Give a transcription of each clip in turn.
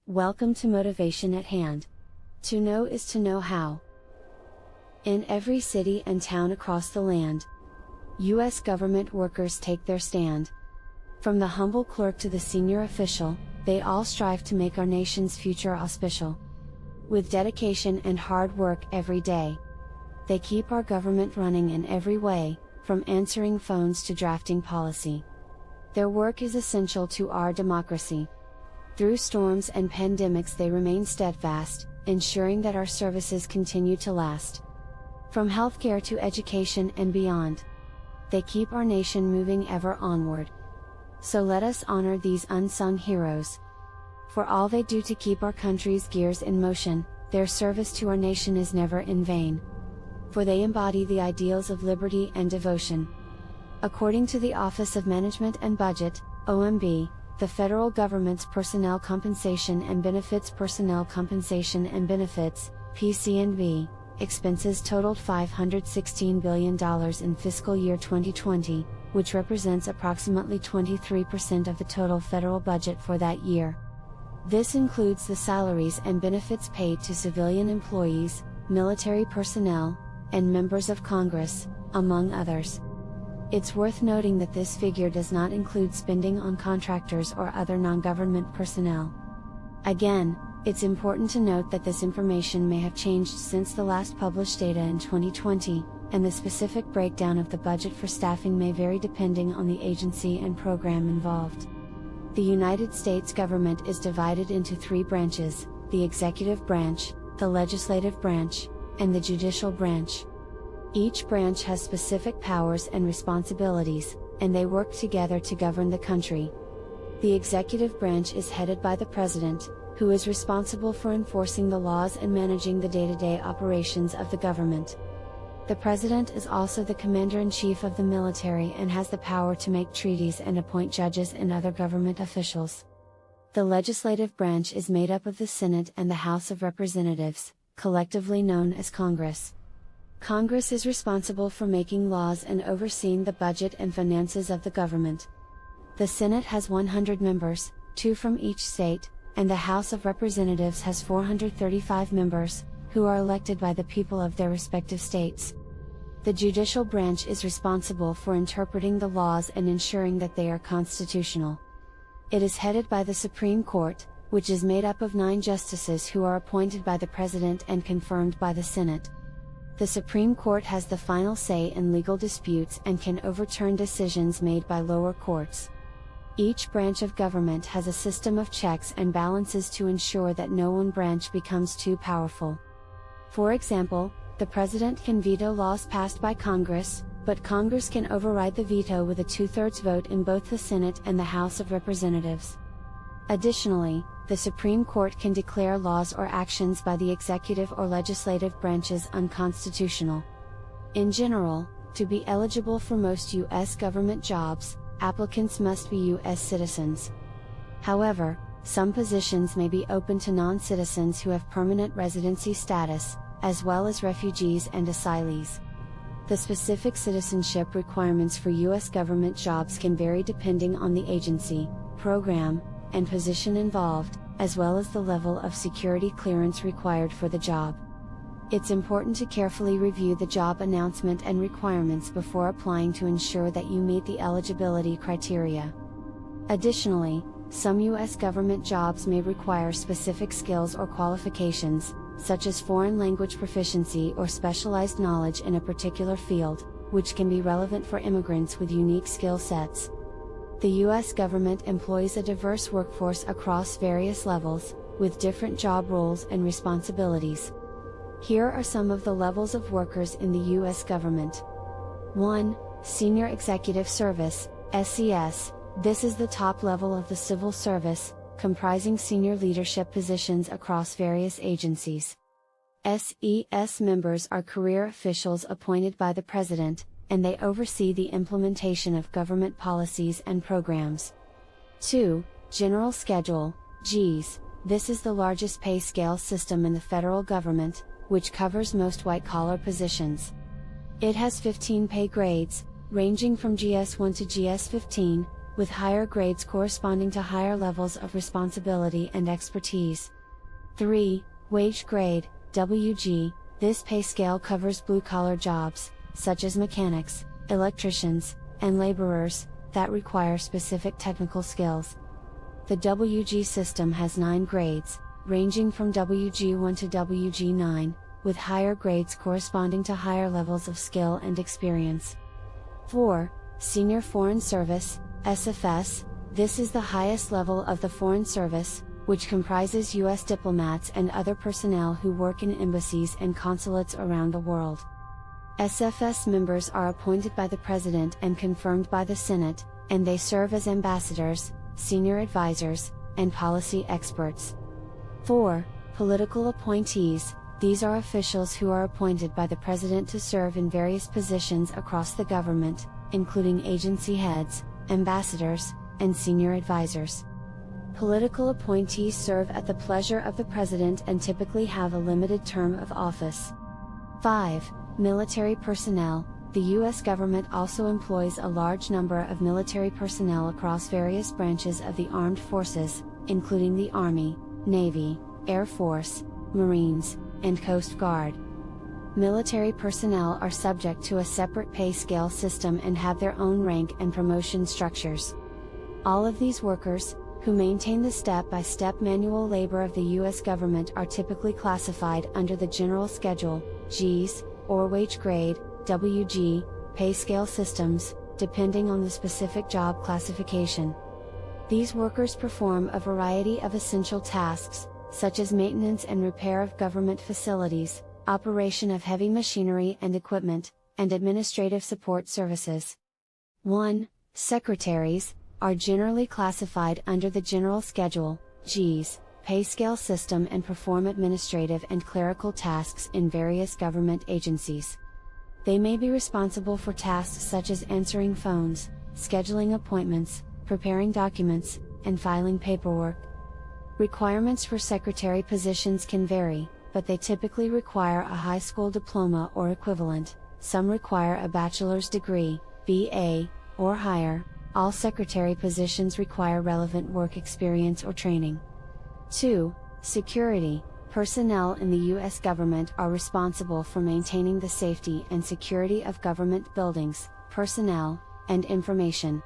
Welcome to Motivation at Hand. To know is to know how. In every city and town across the land, U.S. government workers take their stand. From the humble clerk to the senior official, they all strive to make our nation's future auspicial. With dedication and hard work every day, they keep our government running in every way, from answering phones to drafting policy. Their work is essential to our democracy. Through storms and pandemics they remain steadfast, ensuring that our services continue to last. From healthcare to education and beyond, they keep our nation moving ever onward. So let us honor these unsung heroes. For all they do to keep our country's gears in motion, their service to our nation is never in vain. For they embody the ideals of liberty and devotion. According to the Office of Management and Budget, OMB, the federal government's Personnel Compensation and Benefits (PC&B) expenses totaled $516 billion in fiscal year 2020, which represents approximately 23% of the total federal budget for that year. This includes the salaries and benefits paid to civilian employees, military personnel, and members of Congress, among others. It's worth noting that this figure does not include spending on contractors or other non-government personnel. Again, it's important to note that this information may have changed since the last published data in 2020, and the specific breakdown of the budget for staffing may vary depending on the agency and program involved. The United States government is divided into three branches: the executive branch, the legislative branch, and the judicial branch. Each branch has specific powers and responsibilities, and they work together to govern the country. The executive branch is headed by the President, who is responsible for enforcing the laws and managing the day-to-day operations of the government. The President is also the Commander-in-Chief of the military and has the power to make treaties and appoint judges and other government officials. The legislative branch is made up of the Senate and the House of Representatives, collectively known as Congress. Congress is responsible for making laws and overseeing the budget and finances of the government. The Senate has 100 members, 2 from each state, and the House of Representatives has 435 members, who are elected by the people of their respective states. The judicial branch is responsible for interpreting the laws and ensuring that they are constitutional. It is headed by the Supreme Court, which is made up of 9 justices who are appointed by the President and confirmed by the Senate. The Supreme Court has the final say in legal disputes and can overturn decisions made by lower courts. Each branch of government has a system of checks and balances to ensure that no one branch becomes too powerful. For example, the President can veto laws passed by Congress, but Congress can override the veto with a 2/3 vote in both the Senate and the House of Representatives. Additionally, the Supreme Court can declare laws or actions by the executive or legislative branches unconstitutional. In general, to be eligible for most U.S. government jobs, applicants must be U.S. citizens. However, some positions may be open to non-citizens who have permanent residency status, as well as refugees and asylees. The specific citizenship requirements for U.S. government jobs can vary depending on the agency, program, and position involved, as well as the level of security clearance required for the job. It's important to carefully review the job announcement and requirements before applying to ensure that you meet the eligibility criteria. Additionally, some U.S. government jobs may require specific skills or qualifications, such as foreign language proficiency or specialized knowledge in a particular field, which can be relevant for immigrants with unique skill sets. The U.S. government employs a diverse workforce across various levels, with different job roles and responsibilities. Here are some of the levels of workers in the U.S. government. 1. Senior Executive Service, SES. This is the top level of the civil service, comprising senior leadership positions across various agencies. SES members are career officials appointed by the President, and they oversee the implementation of government policies and programs. 2. General Schedule, GS. This is the largest pay scale system in the federal government, which covers most white-collar positions. It has 15 pay grades, ranging from GS1 to GS15, with higher grades corresponding to higher levels of responsibility and expertise. 3. Wage grade, WG. This pay scale covers blue-collar jobs, such as mechanics, electricians, and laborers, that require specific technical skills. The WG system has 9 grades, ranging from WG-1 to WG-9, with higher grades corresponding to higher levels of skill and experience. 4. Senior Foreign Service, SFS. This is the highest level of the Foreign Service, which comprises U.S. diplomats and other personnel who work in embassies and consulates around the world. SFS members are appointed by the President and confirmed by the Senate, and they serve as ambassadors, senior advisors, and policy experts. 4. Political appointees. These are officials who are appointed by the President to serve in various positions across the government, including agency heads, ambassadors, and senior advisors. Political appointees serve at the pleasure of the President and typically have a limited term of office. 5. Military personnel. The U.S. government also employs a large number of military personnel across various branches of the armed forces, including the Army, Navy, Air Force, Marines, and Coast Guard. Military personnel are subject to a separate pay scale system and have their own rank and promotion structures. All of these workers, who maintain the step-by-step manual labor of the U.S. government, are typically classified under the General Schedule, Gs, or wage grade, WG, pay scale systems, depending on the specific job classification. These workers perform a variety of essential tasks, such as maintenance and repair of government facilities, operation of heavy machinery and equipment, and administrative support services. 1. Secretaries are generally classified under the General Schedule, Gs, pay scale system and perform administrative and clerical tasks in various government agencies. They may be responsible for tasks such as answering phones, scheduling appointments, preparing documents, and filing paperwork. Requirements for secretary positions can vary, but they typically require a high school diploma or equivalent. Some require a bachelor's degree, BA, or higher. All secretary positions require relevant work experience or training. 2. Security. Personnel in the U.S. government are responsible for maintaining the safety and security of government buildings, personnel, and information.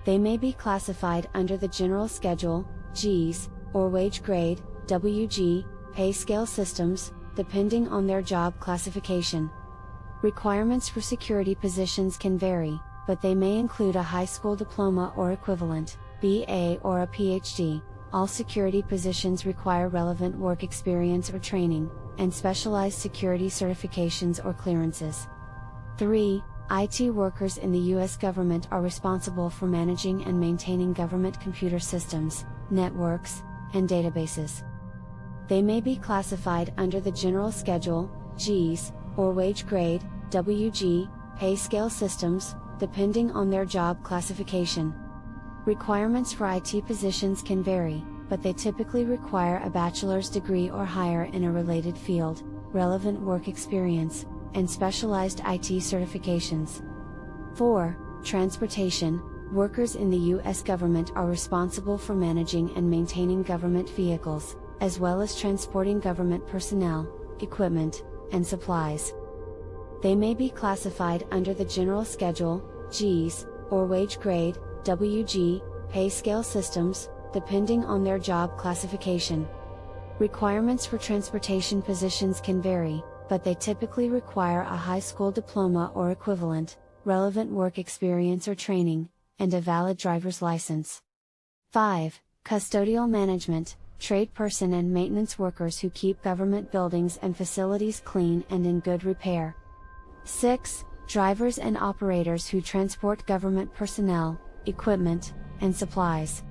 They may be classified under the General Schedule, Gs, or wage grade, WG, pay scale systems, depending on their job classification. Requirements for security positions can vary, but they may include a high school diploma or equivalent, BA or a PhD. All security positions require relevant work experience or training, and specialized security certifications or clearances. 3. IT workers in the U.S. government are responsible for managing and maintaining government computer systems, networks, and databases. They may be classified under the General Schedule, Gs, or wage grade, WG, pay scale systems, depending on their job classification. Requirements for IT positions can vary, but they typically require a bachelor's degree or higher in a related field, relevant work experience, and specialized IT certifications. 4. Transportation. Workers in the U.S. government are responsible for managing and maintaining government vehicles, as well as transporting government personnel, equipment, and supplies. They may be classified under the General Schedule, Gs, or wage grade, WG, pay scale systems, depending on their job classification. Requirements for transportation positions can vary, but they typically require a high school diploma or equivalent, relevant work experience or training, and a valid driver's license. 5. Custodial management. Tradesperson and maintenance workers who keep government buildings and facilities clean and in good repair. 6. Drivers and operators who transport government personnel, equipment, and supplies.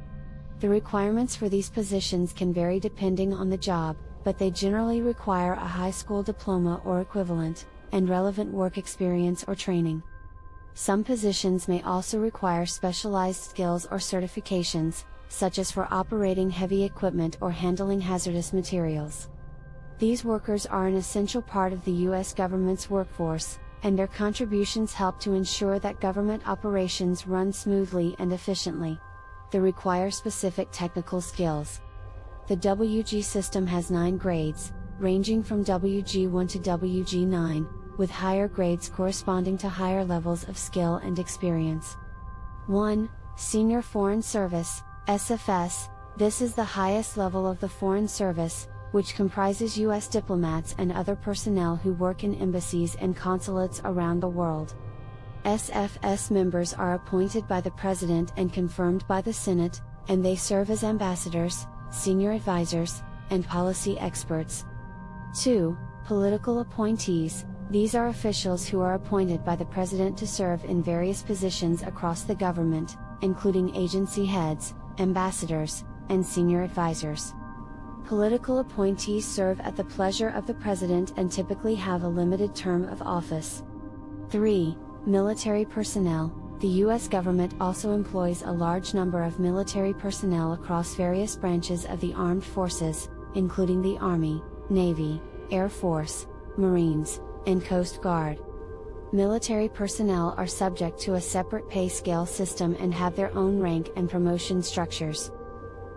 The requirements for these positions can vary depending on the job, but they generally require a high school diploma or equivalent, and relevant work experience or training. Some positions may also require specialized skills or certifications, such as for operating heavy equipment or handling hazardous materials. These workers are an essential part of the U.S. government's workforce, and their contributions help to ensure that government operations run smoothly and efficiently. They require specific technical skills. The WG system has 9 grades, ranging from WG-1 to WG-9, with higher grades corresponding to higher levels of skill and experience. 1. Senior Foreign Service, SFS. This is the highest level of the Foreign Service, which comprises U.S. diplomats and other personnel who work in embassies and consulates around the world. SFS members are appointed by the President and confirmed by the Senate, and they serve as ambassadors, senior advisors, and policy experts. 2. Political appointees. These are officials who are appointed by the President to serve in various positions across the government, including agency heads, ambassadors, and senior advisors. Political appointees serve at the pleasure of the President and typically have a limited term of office. 3. Military personnel. The U.S. government also employs a large number of military personnel across various branches of the armed forces, including the Army, Navy, Air Force, Marines, and Coast Guard. Military personnel are subject to a separate pay scale system and have their own rank and promotion structures.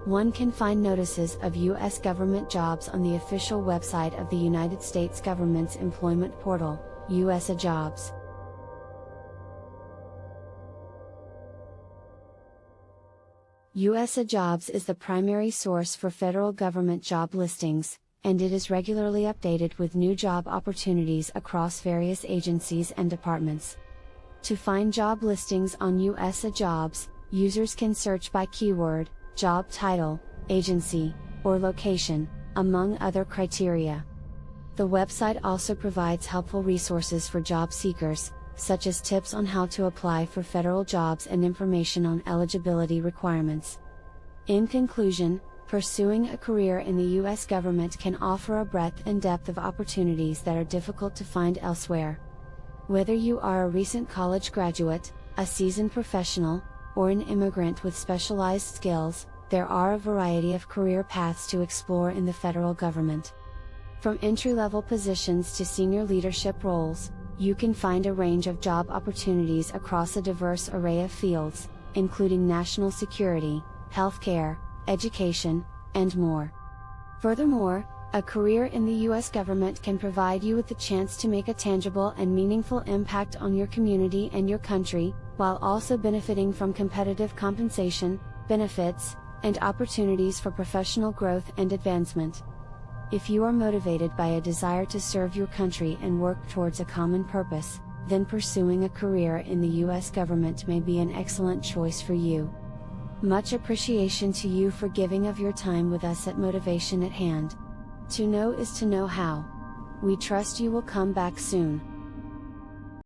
One can find notices of U.S. government jobs on the official website of the United States government's employment portal, USA Jobs. USA Jobs is the primary source for federal government job listings, and it is regularly updated with new job opportunities across various agencies and departments. To find job listings on USA Jobs, users can search by keyword, job title, agency, or location, among other criteria. The website also provides helpful resources for job seekers, such as tips on how to apply for federal jobs and information on eligibility requirements. In conclusion, pursuing a career in the U.S. government can offer a breadth and depth of opportunities that are difficult to find elsewhere. Whether you are a recent college graduate, a seasoned professional, or an immigrant with specialized skills, there are a variety of career paths to explore in the federal government. From entry-level positions to senior leadership roles, you can find a range of job opportunities across a diverse array of fields, including national security, healthcare, education, and more. Furthermore, a career in the U.S. government can provide you with the chance to make a tangible and meaningful impact on your community and your country, while also benefiting from competitive compensation, benefits, and opportunities for professional growth and advancement. If you are motivated by a desire to serve your country and work towards a common purpose, then pursuing a career in the U.S. government may be an excellent choice for you. Much appreciation to you for giving of your time with us at Motivation at Hand. To know is to know how. We trust you will come back soon.